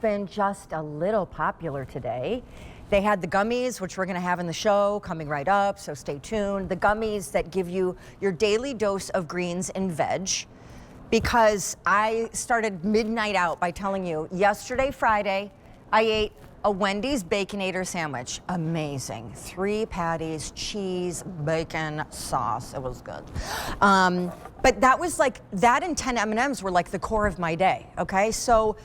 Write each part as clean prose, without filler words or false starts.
Been just a little popular today. They had the gummies, which we're going to have in the show coming right up, so stay tuned. The gummies that give you your daily dose of greens and veg. Because I started midnight out by telling you, yesterday, Friday, I ate a Wendy's Baconator sandwich. Amazing. 3 patties, cheese, bacon, sauce. It was good. But that was like, that and 10 M&Ms were like the core of my day, okay? So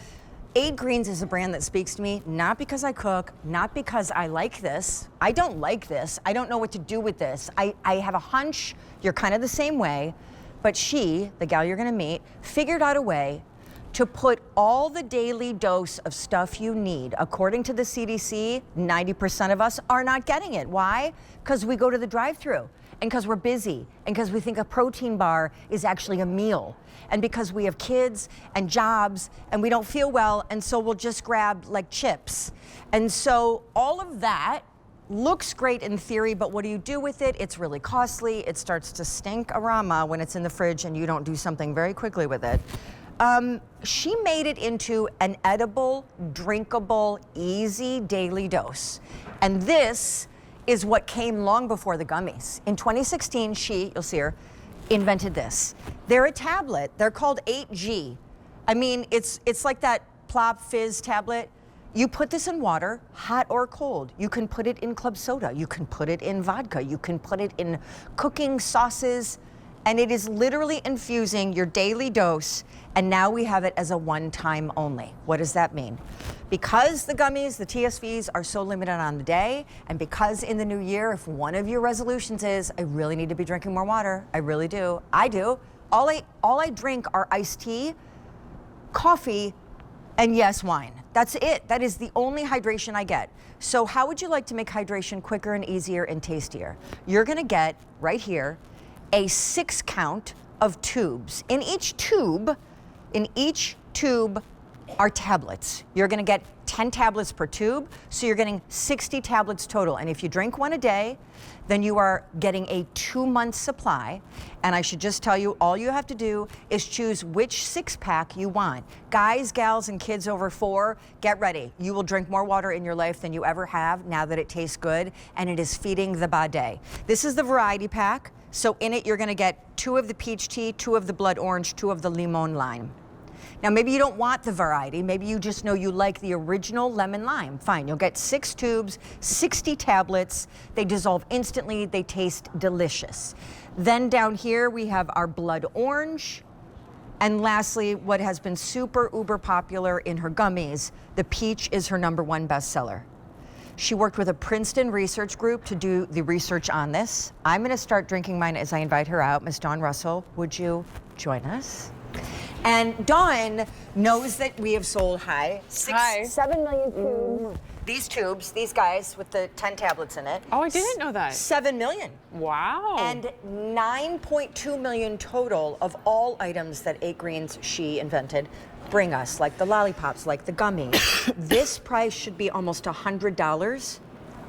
8Greens is a brand that speaks to me, not because I cook, not because I like this. I don't like this. I don't know what to do with this. I have a hunch you're kind of the same way, but she, the gal you're gonna meet, figured out a way to put all the daily dose of stuff you need. According to the CDC, 90% of us are not getting it. Why? Because we go to the drive-thru, and because we're busy, and because we think a protein bar is actually a meal, and because we have kids and jobs, and we don't feel well, and so we'll just grab like chips. And so all of that looks great in theory, but what do you do with it? It's really costly. It starts to stink aroma when it's in the fridge and you don't do something very quickly with it. She made it into an edible, drinkable, easy daily dose. And this is what came long before the gummies. In 2016, you'll see her, invented this. They're a tablet. They're called 8G. I mean, it's like that Plop Fizz tablet. You put this in water, hot or cold. You can put it in club soda. You can put it in vodka. You can put it in cooking sauces. And it is literally infusing your daily dose, and now we have it as a one-time only. What does that mean? Because the gummies, the TSVs, are so limited on the day, and because in the new year, if one of your resolutions is, I really need to be drinking more water, I really do, I do, all I drink are iced tea, coffee, and yes, wine. That's it. That is the only hydration I get. So how would you like to make hydration quicker and easier and tastier? You're gonna get, right here, a 6 count of tubes. In each tube are tablets. You're gonna get 10 tablets per tube, so you're getting 60 tablets total. And if you drink one a day, then you are getting a 2-month supply. And I should just tell you, all you have to do is choose which 6-pack you want. Guys, gals, and kids over 4, get ready. You will drink more water in your life than you ever have now that it tastes good, and it is feeding the body. This is the variety pack. So in it, you're gonna get 2 of the peach tea, 2 of the blood orange, 2 of the limon lime. Now, maybe you don't want the variety. Maybe you just know you like the original lemon lime. Fine, you'll get 6 tubes, 60 tablets. They dissolve instantly. They taste delicious. Then down here, we have our blood orange. And lastly, what has been super uber popular in her gummies, the peach is her #1 bestseller. She worked with a Princeton research group to do the research on this. I'm gonna start drinking mine as I invite her out. Miss Dawn Russell, would you join us? And Dawn knows that we have sold 7 million tubes. These tubes, these guys with the 10 tablets in it. Oh, I didn't know that. 7 million. Wow. And 9.2 million total of all items that 8Greens she invented bring us, like the lollipops, like the gummies. This price should be almost $100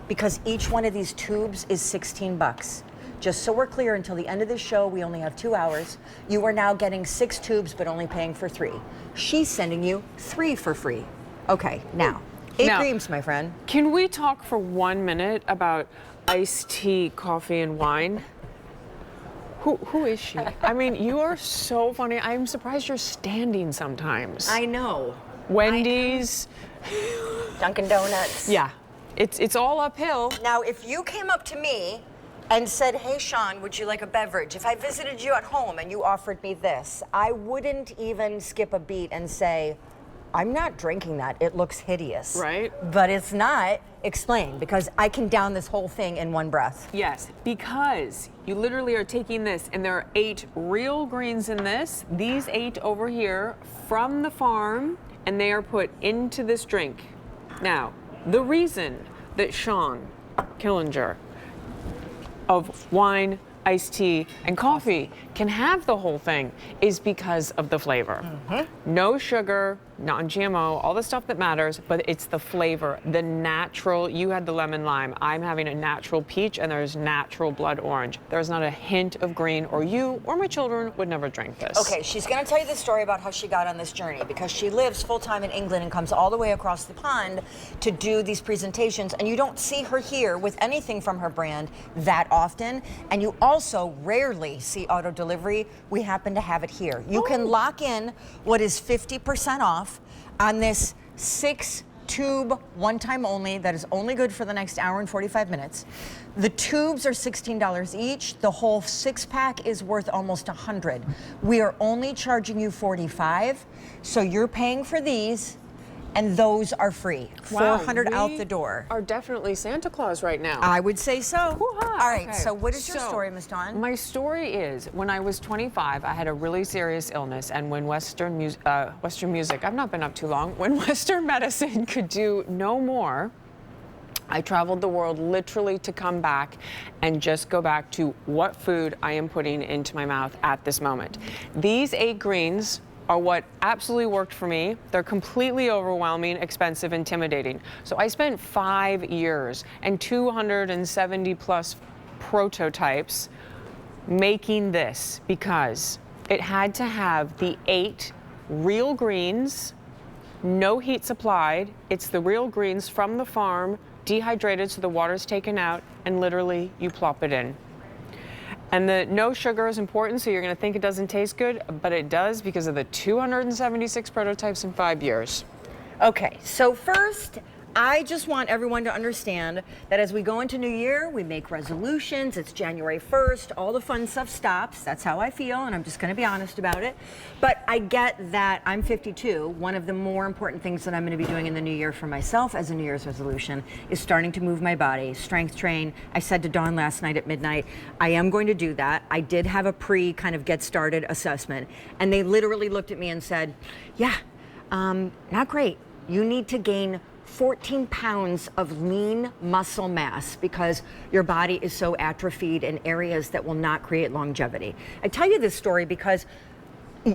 because each one of these tubes is 16 bucks. Just so we're clear, until the end of this show, we only have 2 hours. You are now getting 6 tubes, but only paying for 3. She's sending you 3 for free. Okay, now, 8Greens, my friend. Can we talk for 1 minute about iced tea, coffee, and wine? Who is she? I mean, you are so funny. I'm surprised you're standing sometimes. I know. Wendy's. Dunkin' Donuts. Yeah, it's all uphill. Now, if you came up to me and said, hey, Sean, would you like a beverage? If I visited you at home and you offered me this, I wouldn't even skip a beat and say, I'm not drinking that. It looks hideous. Right. But it's not. Explain, because I can down this whole thing in one breath. Yes, because you literally are taking this, and there are 8 real greens in this. These 8 over here from the farm, and they are put into this drink. Now, the reason that Sean Killinger of wine, iced tea, and coffee can have the whole thing is because of the flavor. No sugar, non-GMO, all the stuff that matters, but it's the flavor, the natural. You had the lemon lime. I'm having a natural peach, and there's natural blood orange. There's not a hint of green, or you or my children would never drink this. Okay, she's going to tell you the story about how she got on this journey, because she lives full-time in England and comes all the way across the pond to do these presentations, and you don't see her here with anything from her brand that often, and you also rarely see auto delivery. We happen to have it here. You can lock in what is 50% off on this 6-tube, one time only, that is only good for the next hour and 45 minutes. The tubes are $16 each. The whole 6-pack is worth almost $100. We are only charging you $45, so you're paying for these, and those are free. Wow, $400 out the door. Are definitely Santa Claus right now. I would say so. Hoo-ha. All right, Okay. so what is your So, story, Miss Dawn? My story is, when I was 25, I had a really serious illness, and when Western music, I've not been up too long, when Western medicine could do no more, I traveled the world literally to come back and just go back to what food I am putting into my mouth at this moment. These 8 greens are what absolutely worked for me. They're completely overwhelming, expensive, intimidating. So I spent 5 years and 270 plus prototypes making this, because it had to have the 8 real greens, no heat supplied. It's the real greens from the farm, dehydrated so the water's taken out, and literally you plop it in. And the no sugar is important, so you're going to think it doesn't taste good, but it does, because of the 276 prototypes in 5 years. Okay, so first, I just want everyone to understand that as we go into New Year, we make resolutions. It's January 1st. All the fun stuff stops. That's how I feel, and I'm just going to be honest about it. But I get that I'm 52. One of the more important things that I'm going to be doing in the new year for myself as a New Year's resolution is starting to move my body, strength train. I said to Dawn last night at midnight, I am going to do that. I did have a kind of get started assessment, and they literally looked at me and said, yeah, not great. You need to gain 14 pounds of lean muscle mass because your body is so atrophied in areas that will not create longevity. I tell you this story because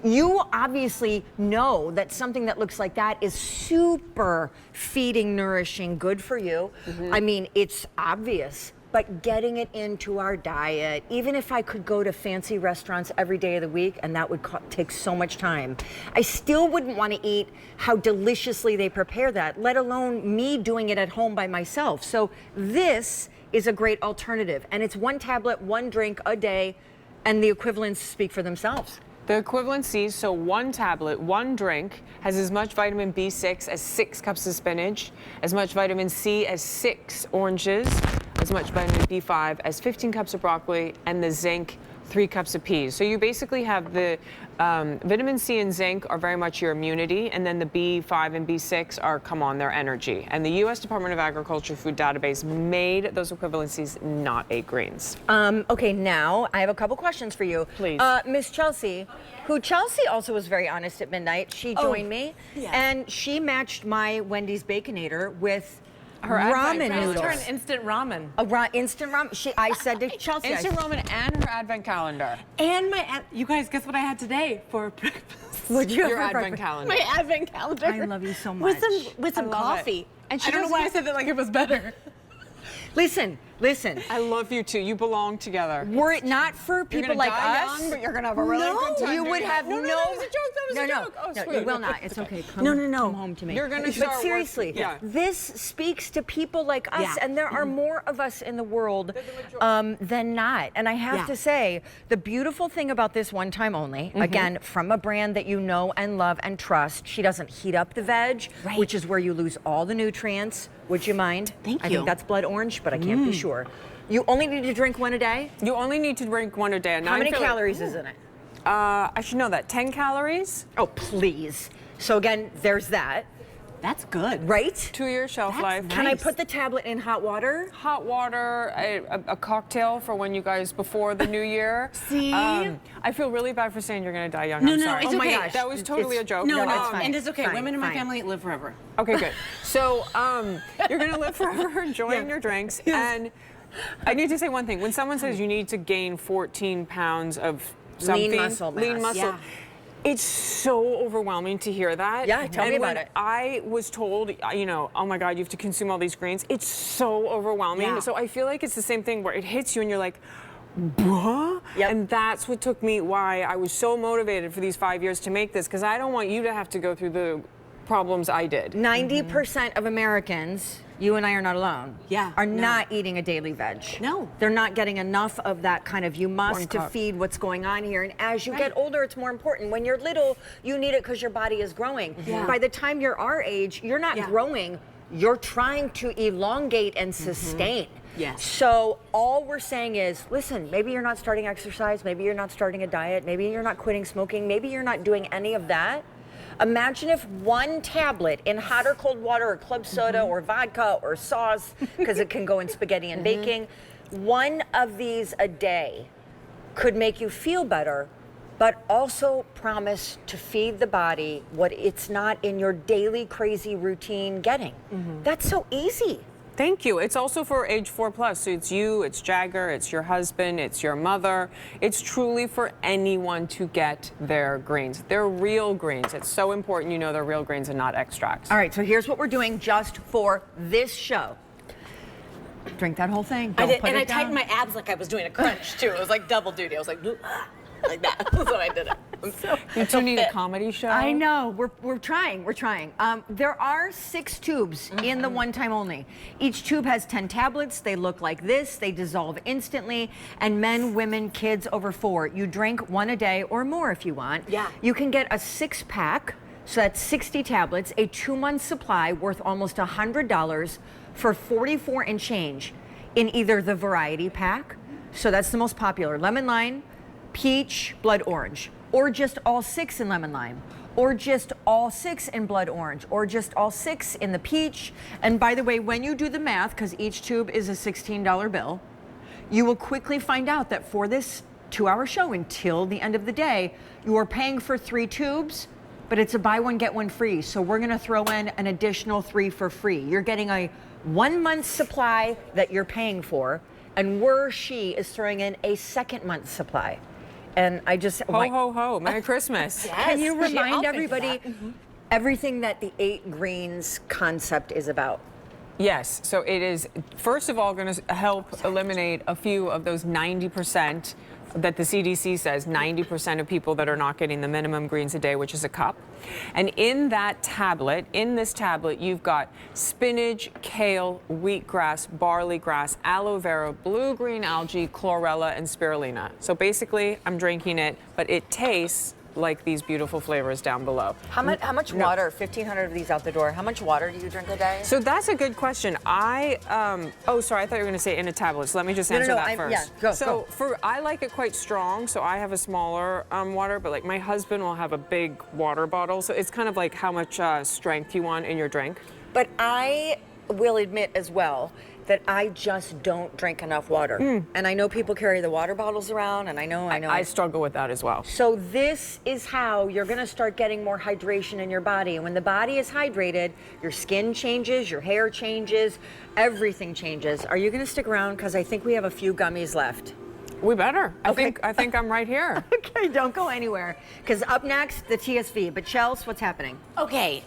you obviously know that something that looks like that is super feeding, nourishing, good for you. Mm-hmm. I mean, it's obvious. But getting it into our diet, even if I could go to fancy restaurants every day of the week, and that would take so much time, I still wouldn't want to eat how deliciously they prepare that, let alone me doing it at home by myself. So this is a great alternative. And it's 1 tablet, 1 drink a day, and the equivalents speak for themselves. The equivalencies, so 1 tablet, 1 drink, has as much vitamin B6 as 6 cups of spinach, as much vitamin C as 6 oranges, as much vitamin B5 as 15 cups of broccoli, and the zinc, 3 cups of peas. So you basically have the vitamin C and zinc are very much your immunity, and then the B5 and B6 are, come on, their energy. And the U.S. Department of Agriculture Food Database made those equivalencies, not 8 greens. Okay, now I have a couple questions for you. Please. Miss Chelsea, who Chelsea also was very honest at midnight. She joined me, and she matched my Wendy's Baconator with her ramen noodles. Her an instant ramen. Instant ramen. I said to Chelsea, Instant ramen and her advent calendar. And you guys, guess what I had today for breakfast? Would you have Your for advent breakfast? calendar. My advent calendar. I love you so much. With some I love coffee. it. And I don't know why I said that like it was better. Listen. I love you too. You belong together. Were it not for people like us, young, but you're gonna have a really good time. you would have no. That was a joke. That was a joke. Oh, no, sweet. you will not. It's okay. Come, No. Come home to me. You're gonna But start seriously, working. Yeah. this speaks to people like us, Yeah. and there are more of us in the world than not. And I have to say, the beautiful thing about this one time only, again, from a brand that you know and love and trust, she doesn't heat up the veg, which is where you lose all the nutrients. Would you mind? Thank I you. think that's blood orange, but I can't be sure. You only need to drink 1 a day? You only need to drink 1 a day. And How many calories is in it? I should know that. 10 calories. Oh, please. So again, there's that, That's good. right? 2-year shelf That's life. nice. Can I put the tablet in hot water? Hot water, a cocktail for when you guys, before the new year. See? I feel really bad for saying you're gonna die young. No, I'm no, sorry. it's Oh my okay. gosh. That was totally a joke. No, it's fine. and it's okay. Fine, Women in my fine. family live forever. Okay, good. So you're gonna live forever enjoying your drinks. And I need to say one thing. When someone says you need to gain 14 pounds of something, Lean muscle mass. lean muscle, Yeah. It's so overwhelming to hear that. Yeah, tell me about it. I was told, you know, oh my God, you have to consume all these greens. It's so overwhelming. Yeah. So I feel like it's the same thing where it hits you and you're like, bruh? Yep. And that's what took me, why I was so motivated for these 5 years to make this, because I don't want you to have to go through the problems I did. 90% of Americans, you and I are not alone, Yeah, are no. not eating a daily veg. No. They're not getting enough of that kind of you must One to cup. feed what's going on here. And as you get older, it's more important. When you're little, you need it because your body is growing. Yeah. By the time you're our age, you're not Yeah. growing, you're trying to elongate and sustain. Yes. So all we're saying is, listen, maybe you're not starting exercise, maybe you're not starting a diet, maybe you're not quitting smoking, maybe you're not doing any of that. Imagine if one tablet in hot or cold water or club soda or vodka or sauce, because it can go in spaghetti and baking, one of these a day could make you feel better, but also promise to feed the body what it's not in your daily crazy routine getting. That's so easy. Thank you. It's also for age 4+. So it's you, it's Jagger, it's your husband, it's your mother. It's truly for anyone to get their greens. They're real greens. It's so important you know they're real greens and not extracts. All right, so here's what we're doing just for this show. Drink that whole thing. I Don't did, put and it I tightened down. my abs like I was doing a crunch too. It was like double duty. I was like, like that. That's what I did. You two need a comedy show? I know. We're trying. We're trying. There are 6 tubes in the one time only. Each tube has 10 tablets. They look like this. They dissolve instantly. And men, women, kids over 4. You drink 1 a day or more if you want. Yeah. You can get a 6-pack. So that's 60 tablets, a 2-month supply worth almost $100 for $44 and change in either the variety pack. So that's the most popular. Lemon lime, peach, blood orange, or just all 6 in lemon lime, or just all 6 in blood orange, or just all 6 in the peach. And by the way, when you do the math, because each tube is a $16 bill, you will quickly find out that for this 2-hour show until the end of the day, you are paying for 3 tubes, but it's a buy one, get one free. So we're gonna throw in an additional 3 for free. You're getting a 1-month supply that you're paying for, and she is throwing in a 2nd month supply. And I just Ho, ho, ho. Merry Christmas. can you Yes, she remind helped me for everybody that. everything that the 8 Greens concept is about? Yes, so it is, first of all, going to help eliminate a few of those 90% that the CDC says 90% of people that are not getting the minimum greens a day, which is a cup. And in that tablet, in this tablet, you've got spinach, kale, wheatgrass, barley grass, aloe vera, blue-green algae, chlorella, and spirulina. So basically, I'm drinking it, but it tastes like these beautiful flavors down below. How much water? 1,500 of these out the door. How much water do you drink a day? So that's a good question. Oh, sorry, I thought you were going to say in a tablet. So let me just No, answer no, that first. yeah, So go. I like it quite strong, so I have a smaller water, but like my husband will have a big water bottle. So it's kind of like how much strength you want in your drink. But I will admit as well that I just don't drink enough water. And I know people carry the water bottles around, and I know. I struggle with that as well. So this is how you're gonna start getting more hydration in your body. And when the body is hydrated, your skin changes, your hair changes, everything changes. Are you gonna stick around? Because I think we have a few gummies left. We better. Okay. I think I'm right here. Okay, don't go anywhere. Because up next, the TSV. But Chels, what's happening? Okay,